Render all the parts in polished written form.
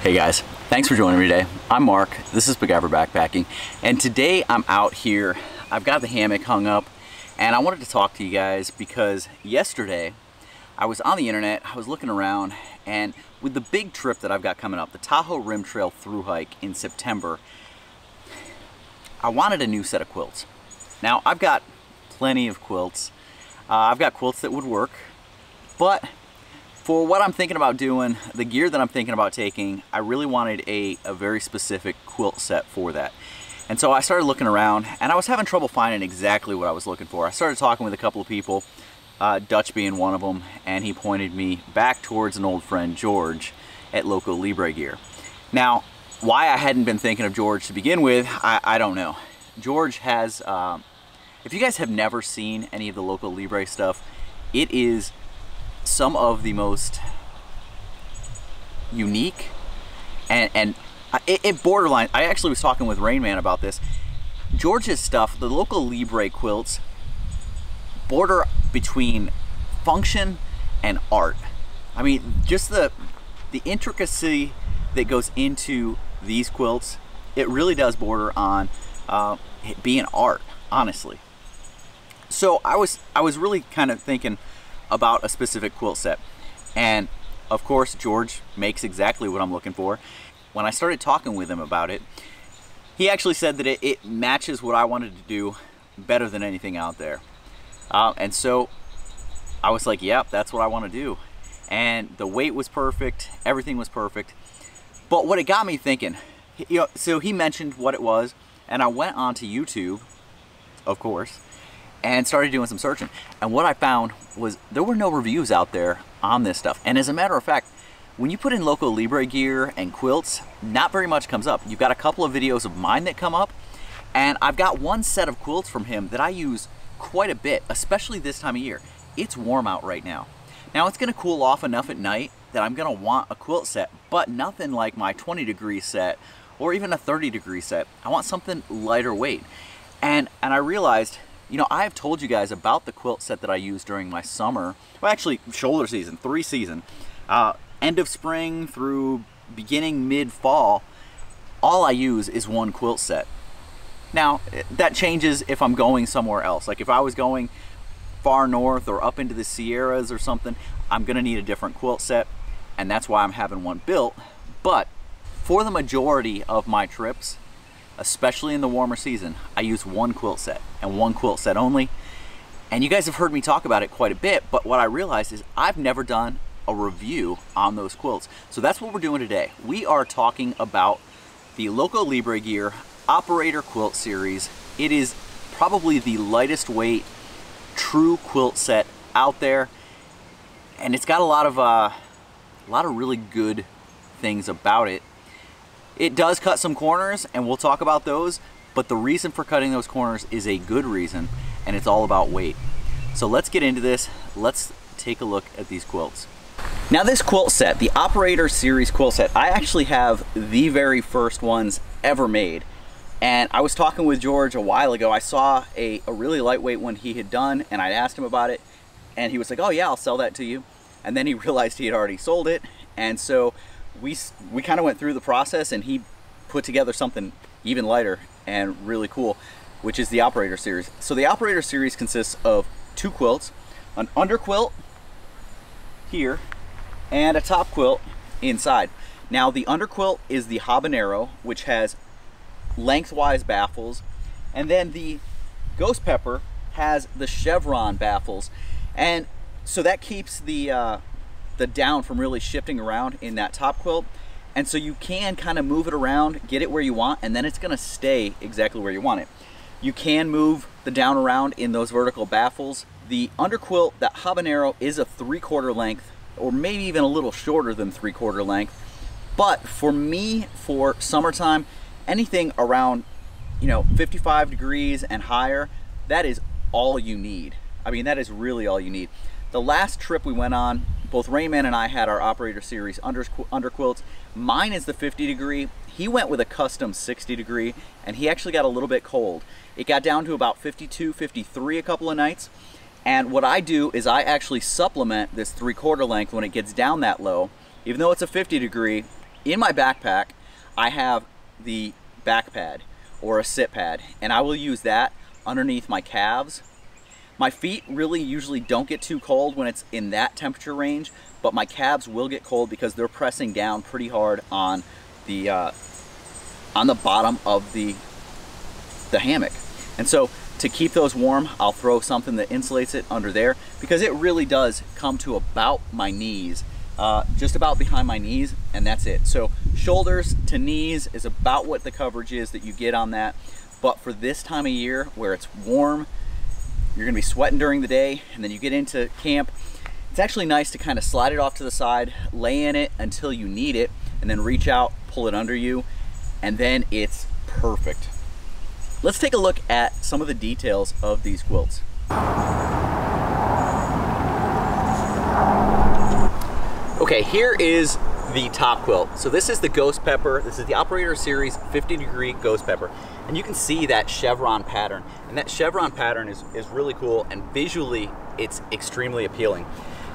Hey guys, thanks for joining me today. I'm Mark, this is Spiguyver Backpacking, and today I'm out here. I've got the hammock hung up, and I wanted to talk to you guys because yesterday I was on the internet, I was looking around, and with the big trip that I've got coming up, the Tahoe Rim Trail thru hike in September, I wanted a new set of quilts. Now, I've got plenty of quilts. I've got quilts that would work, but for what I'm thinking about doing, the gear that I'm thinking about taking, I really wanted a very specific quilt set for that. And so I started looking around, and I was having trouble finding exactly what I was looking for. I started talking with a couple of people, Dutch being one of them, and he pointed me back towards an old friend, George, at Loco Libre gear. Now, why I hadn't been thinking of George to begin with, I don't know. George has, if you guys have never seen any of the Loco Libre stuff, it is some of the most unique and it borderline. I actually was talking with Rain Man about this. George's stuff, the Loco Libre quilts, border between function and art. I mean, just the intricacy that goes into these quilts, it really does border on being art, honestly. So I was really kind of thinking about a specific quilt set, and of course George makes exactly what I'm looking for. When I started talking with him about it, he actually said that it matches what I wanted to do better than anything out there, and so I was like, yep, that's what I want to do. And the weight was perfect, everything was perfect. But what it got me thinking, you know, so he mentioned what it was, and I went onto YouTube, of course, and started doing some searching. And what I found was there were no reviews out there on this stuff. And as a matter of fact, when you put in Loco Libre gear and quilts, not very much comes up. You've got a couple of videos of mine that come up, and I've got one set of quilts from him that I use quite a bit, especially this time of year. It's warm out right now. Now it's gonna cool off enough at night that I'm gonna want a quilt set, but nothing like my 20-degree set or even a 30-degree set. I want something lighter weight. And I realized, you know, I have told you guys about the quilt set that I use during my summer, well actually shoulder season, 3 season, end of spring through beginning mid-fall. All I use is one quilt set. Now, that changes if I'm going somewhere else. Like if I was going far north or up into the Sierras or something, I'm gonna need a different quilt set, and that's why I'm having one built. But for the majority of my trips, especially in the warmer season, I use one quilt set and one quilt set only. And you guys have heard me talk about it quite a bit, but what I realized is I've never done a review on those quilts. So that's what we're doing today. We are talking about the Loco Libre Gear Operator Quilt Series. It is probably the lightest weight true quilt set out there, and it's got a lot of really good things about it. It does cut some corners, and we'll talk about those, but the reason for cutting those corners is a good reason, and it's all about weight. So let's get into this. Let's take a look at these quilts. Now this quilt set, the Operator Series quilt set, I actually have the very first ones ever made. And I was talking with George a while ago. I saw a really lightweight one he had done, and I asked him about it, and he was like, oh yeah, I'll sell that to you. And then he realized he had already sold it, and so we kind of went through the process, and he put together something even lighter and really cool, which is the Operator Series. So the Operator Series consists of 2 quilts, an under quilt here, and a top quilt inside. Now the under quilt is the habanero, which has lengthwise baffles, and then the Ghost Pepper has the chevron baffles, and so that keeps the down from really shifting around in that top quilt, and so you can kind of move it around, get it where you want, and then it's going to stay exactly where you want it. You can move the down around in those vertical baffles. The under quilt, that habanero, is a 3/4 length, or maybe even a little shorter than 3/4 length, but for me, for summertime, anything around, you know, 55 degrees and higher, that is all you need. I mean, that is really all you need. The last trip we went on, both Rayman and I had our Operator Series under quilts. Mine is the 50 degree. He went with a custom 60 degree, and he actually got a little bit cold. It got down to about 52, 53 a couple of nights. And what I do is I actually supplement this 3/4 length when it gets down that low. Even though it's a 50 degree, in my backpack, I have the back pad or a sit pad, and I will use that underneath my calves. My feet really usually don't get too cold when it's in that temperature range, but my calves will get cold because they're pressing down pretty hard on the bottom of the hammock. And so to keep those warm, I'll throw something that insulates it under there, because it really does come to about my knees, just about behind my knees, and that's it. So shoulders to knees is about what the coverage is that you get on that. But for this time of year where it's warm, you're gonna be sweating during the day, and then you get into camp, it's actually nice to kind of slide it off to the side, lay in it until you need it, and then reach out, pull it under you, and then it's perfect. Let's take a look at some of the details of these quilts. Okay, here is the top quilt. So this is the Ghost Pepper. This is the Operator Series 50-degree Ghost Pepper. And you can see that chevron pattern. And that chevron pattern is really cool, and visually it's extremely appealing.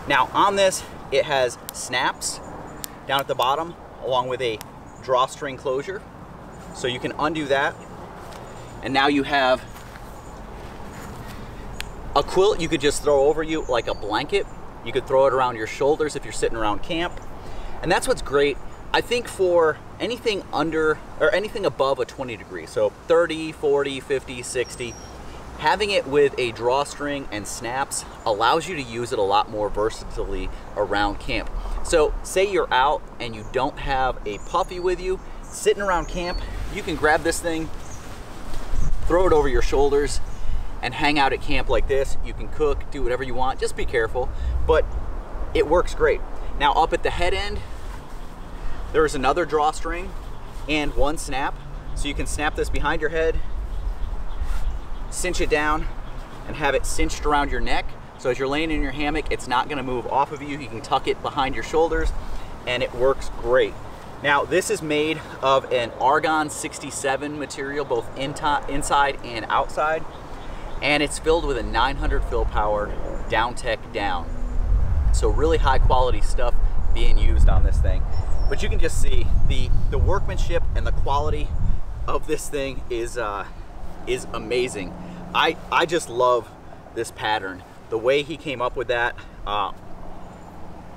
Now on this, it has snaps down at the bottom along with a drawstring closure. So you can undo that. And now you have a quilt you could just throw over you like a blanket. You could throw it around your shoulders if you're sitting around camp. And that's what's great, I think, for anything under or anything above a 20 degree. So 30, 40, 50, 60. Having it with a drawstring and snaps allows you to use it a lot more versatilely around camp. So say you're out and you don't have a puffy with you, sitting around camp, you can grab this thing, throw it over your shoulders, and hang out at camp like this. You can cook, do whatever you want, just be careful, but it works great. Now up at the head end, there's another drawstring and one snap. So you can snap this behind your head, cinch it down, and have it cinched around your neck. So as you're laying in your hammock, it's not gonna move off of you. You can tuck it behind your shoulders, and it works great. Now this is made of an argon 67 material, both inside and outside, and it's filled with a 900 fill power down tech down. So really high quality stuff being used on this thing. But you can just see the workmanship and the quality of this thing is amazing. I just love this pattern. The way he came up with that,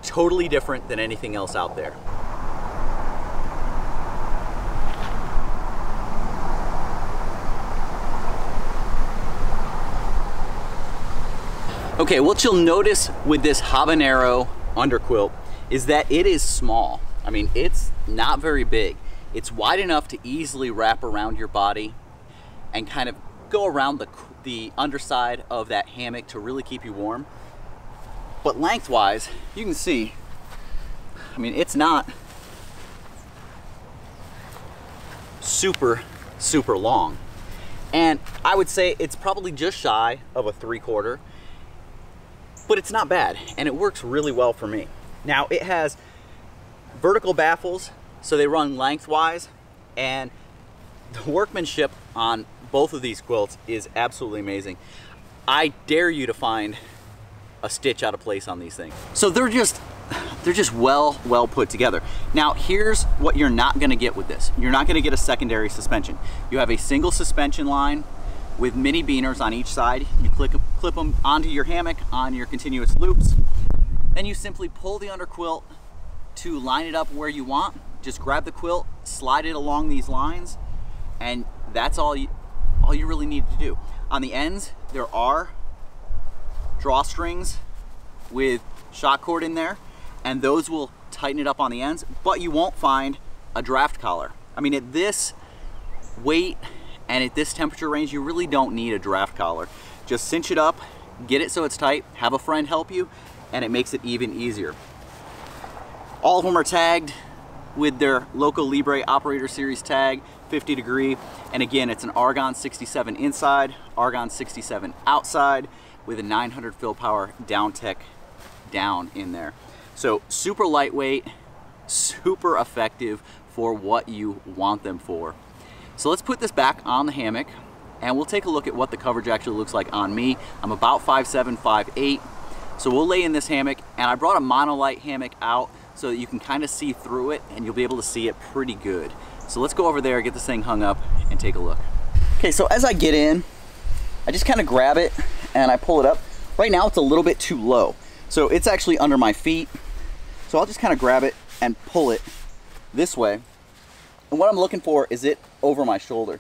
totally different than anything else out there. Okay, what you'll notice with this habanero underquilt is that it is small. I mean, it's not very big. It's wide enough to easily wrap around your body and kind of go around the underside of that hammock to really keep you warm. But lengthwise, you can see, I mean, it's not super long. And I would say it's probably just shy of a 3/4. But it's not bad, and it works really well for me. Now it has vertical baffles, so they run lengthwise, and the workmanship on both of these quilts is absolutely amazing. I dare you to find a stitch out of place on these things. So they're just well put together. Now here's what you're not gonna get with this. You're not gonna get a secondary suspension. You have a single suspension line with mini beaners on each side. You clip them onto your hammock on your continuous loops. Then you simply pull the underquilt to line it up where you want. Just grab the quilt, slide it along these lines, and that's all you really need to do. On the ends, there are drawstrings with shock cord in there, and those will tighten it up on the ends, but you won't find a draft collar. I mean, at this weight and at this temperature range, you really don't need a draft collar. Just cinch it up, get it so it's tight, have a friend help you, and it makes it even easier. All of them are tagged with their Loco Libre Operator Series tag, 50 degree. And again, it's an argon 67 inside, argon 67 outside, with a 900 fill power down tech down in there. So super lightweight, super effective for what you want them for. So let's put this back on the hammock, and we'll take a look at what the coverage actually looks like on me. I'm about 5'7", 5'8". So we'll lay in this hammock, and I brought a monolight hammock out so that you can kind of see through it and you'll be able to see it pretty good. So let's go over there, get this thing hung up and take a look. Okay, so as I get in, I just kind of grab it and I pull it up. Right now it's a little bit too low, so it's actually under my feet. So I'll just kind of grab it and pull it this way. And what I'm looking for is it over my shoulder.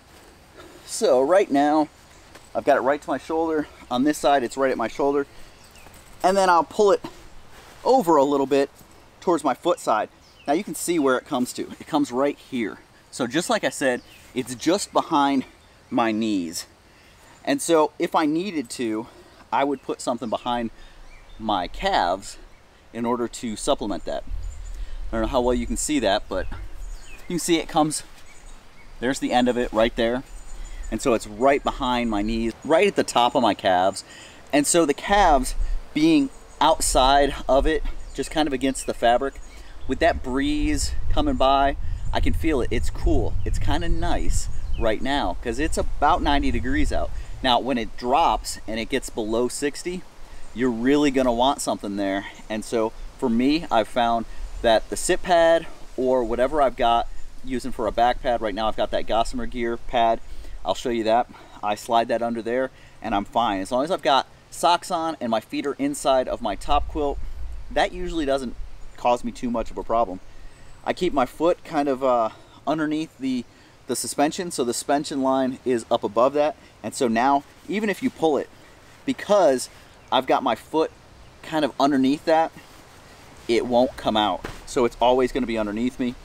So right now, I've got it right to my shoulder. On this side, it's right at my shoulder. And then I'll pull it over a little bit towards my foot side. Now you can see where it comes to. It comes right here. So just like I said, it's just behind my knees. And so if I needed to, I would put something behind my calves in order to supplement that. I don't know how well you can see that, but you can see it comes, there's the end of it right there. And so it's right behind my knees, right at the top of my calves. And so the calves being outside of it, just kind of against the fabric, with that breeze coming by, I can feel it. It's cool. It's kind of nice right now because it's about 90 degrees out. Now, when it drops and it gets below 60, you're really gonna want something there. And so for me, I've found that the sit pad or whatever I've got using for a back pad, right now I've got that Gossamer Gear pad. I'll show you that. I slide that under there and I'm fine. As long as I've got socks on and my feet are inside of my top quilt, that usually doesn't cause me too much of a problem. I keep my foot kind of underneath the suspension, so the suspension line is up above that. And so now, even if you pull it, because I've got my foot kind of underneath that, it won't come out. So it's always going to be underneath me,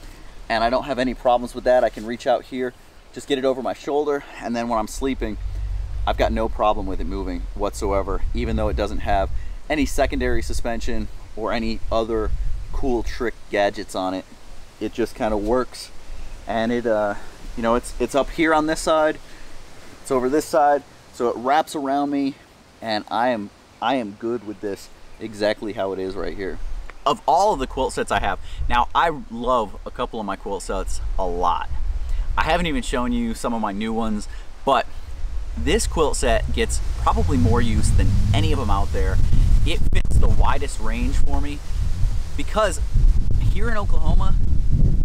and I don't have any problems with that. I can reach out here, just get it over my shoulder, and then when I'm sleeping, I've got no problem with it moving whatsoever, even though it doesn't have any secondary suspension or any other cool trick gadgets on it. It just kind of works, and it you know, it's up here on this side, it's over this side, so it wraps around me, and I am good with this exactly how it is right here. Of all of the quilt sets I have, now I love a couple of my quilt sets a lot. I haven't even shown you some of my new ones, but this quilt set gets probably more use than any of them out there. It fits the widest range for me because here in Oklahoma,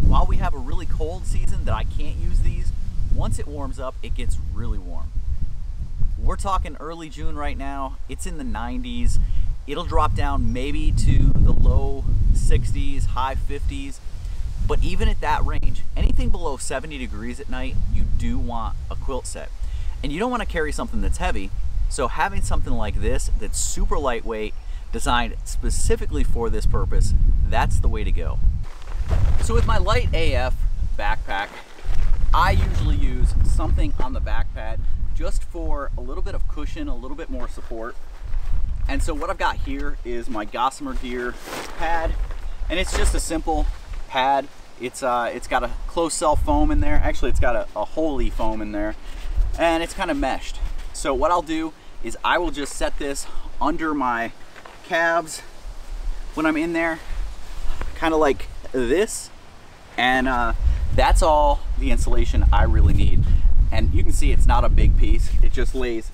while we have a really cold season that I can't use these, once it warms up, it gets really warm. We're talking early June right now. It's in the 90s. It'll drop down maybe to the low 60s, high 50s. But even at that range, anything below 70 degrees at night, you do want a quilt set. And you don't want to carry something that's heavy. So having something like this that's super lightweight, designed specifically for this purpose, that's the way to go. So with my light AF backpack, I usually use something on the back pad just for a little bit of cushion, a little bit more support. And so what I've got here is my Gossamer Gear pad, and it's just a simple pad. It's got a closed cell foam in there. Actually, it's got a Holy foam in there, and it's kind of meshed. So what I'll do is I will just set this under my calves when I'm in there, kind of like this, and that's all the insulation I really need. And you can see it's not a big piece. It just lays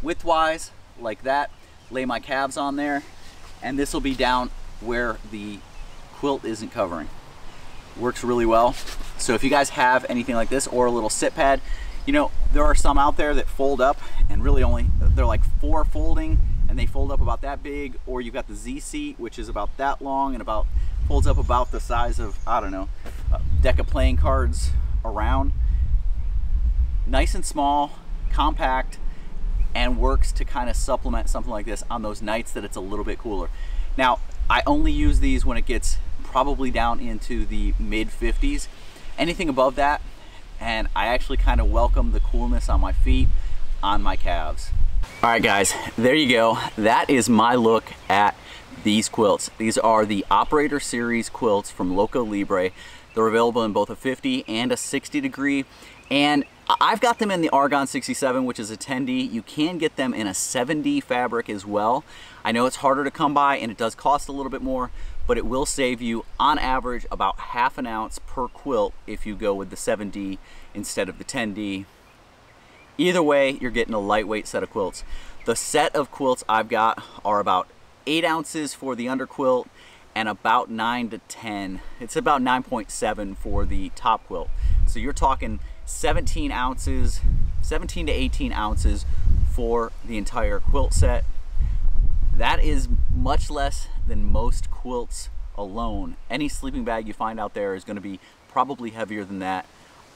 widthwise like that. Lay my calves on there, and this will be down where the quilt isn't covering. Works really well. So if you guys have anything like this or a little sit pad, you know, there are some out there that fold up and really only, they're like 4 folding and they fold up about that big, or you've got the Z seat, which is about that long and about folds up about the size of, I don't know, a deck of playing cards around. Nice and small, compact, and works to kind of supplement something like this on those nights that it's a little bit cooler. Now, I only use these when it gets probably down into the mid 50s. Anything above that, and I actually kind of welcome the coolness on my feet, on my calves. All right guys, there you go. That is my look at these quilts. These are the Operator Series quilts from Loco Libre. They're available in both a 50 and a 60 degree. And I've got them in the Argon 67, which is a 10D. You can get them in a 7D fabric as well. I know it's harder to come by and it does cost a little bit more, but it will save you on average about ½ an ounce per quilt if you go with the 7D instead of the 10D. Either way, you're getting a lightweight set of quilts. The set of quilts I've got are about 8 ounces for the underquilt and about 9 to 10. It's about 9.7 for the top quilt. So you're talking 17 ounces, 17 to 18 ounces for the entire quilt set. That is much less than most quilts alone. Any sleeping bag you find out there is going to be probably heavier than that,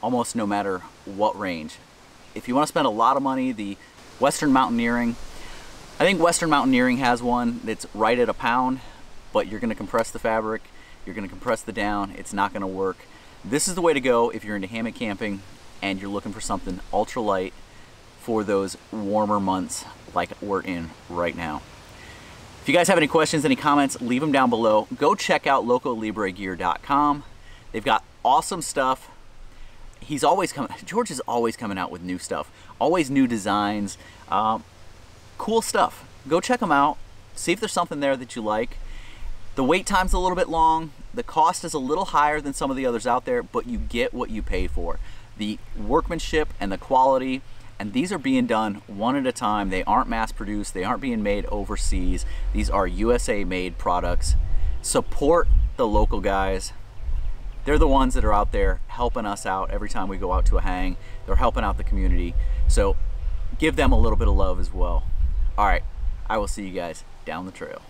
almost no matter what range. If you want to spend a lot of money, the Western Mountaineering, I think Western Mountaineering has one that's right at £1, but you're going to compress the fabric, you're going to compress the down, it's not going to work. This is the way to go if you're into hammock camping and you're looking for something ultralight for those warmer months like we're in right now. If you guys have any questions, any comments, leave them down below. Go check out LocoLibreGear.com. They've got awesome stuff. George is always coming out with new stuff, always new designs, cool stuff. Go check them out, see if there's something there that you like. The wait time's a little bit long, the cost is a little higher than some of the others out there, but you get what you pay for. The workmanship and the quality, and these are being done one at a time. They aren't mass produced, they aren't being made overseas. These are USA made products. Support the local guys. They're the ones that are out there helping us out every time we go out to a hang. They're helping out the community. So give them a little bit of love as well. All right, I will see you guys down the trail.